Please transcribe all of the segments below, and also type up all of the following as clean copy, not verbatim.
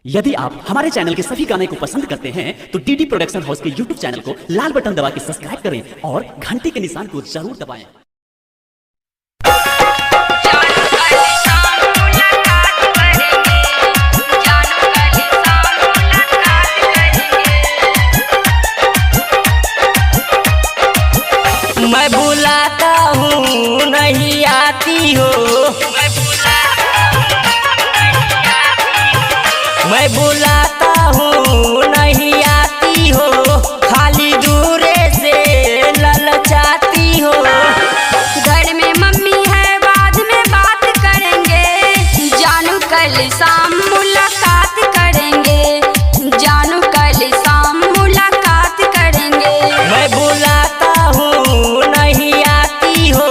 यदि आप हमारे चैनल के सभी गाने को पसंद करते हैं तो डीडी प्रोडक्शन हाउस के यूट्यूब चैनल को लाल बटन दबा के सब्सक्राइब करें और घंटी के निशान को जरूर दबाएं। मैं बुलाता हूँ नहीं आती हो, मैं बुलाता हूँ नहीं आती हो, खाली दूरे से ललचाती हो। घर में मम्मी है बाद में बात करेंगे, जानू कल शाम मुलाकात करेंगे, जानू कल शाम मुलाकात करेंगे। मैं बुलाता हूँ नहीं आती हो,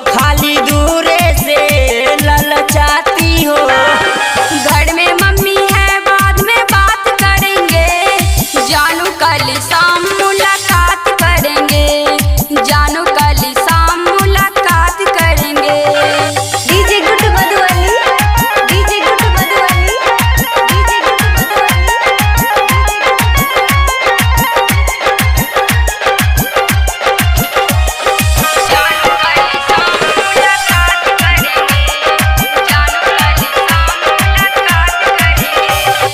खाली दूरे से ललचाती हो। घर में मम्मी है बाद में बात करेंगे, जानू कल शाम मुलाकात करेंगे, जानू कल शाम मुलाकात करेंगे। DJ Guddu Madhubani, DJ Guddu Madhubani, DJ Guddu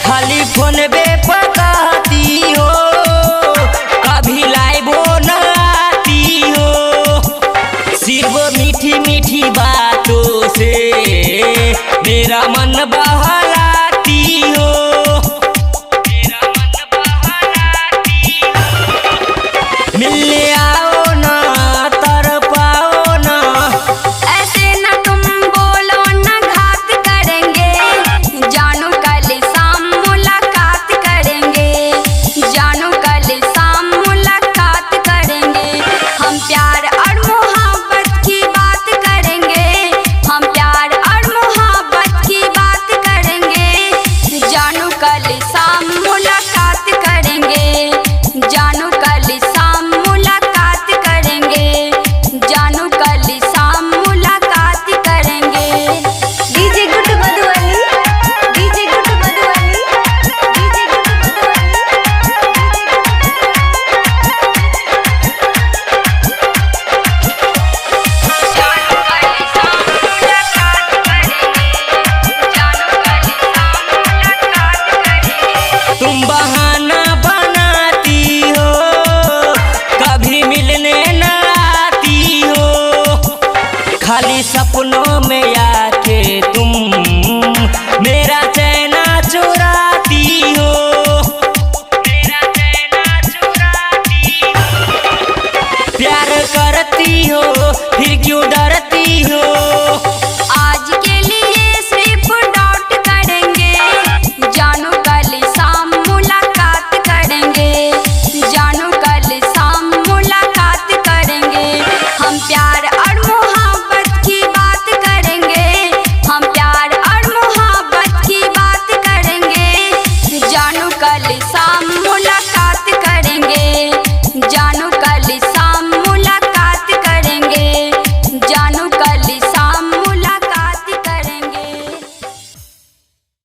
खाली फोन पे पकाती हो, कभी लाइव न आती हो, सिर्फ मीठी मीठी बातों से मेरा मन बहा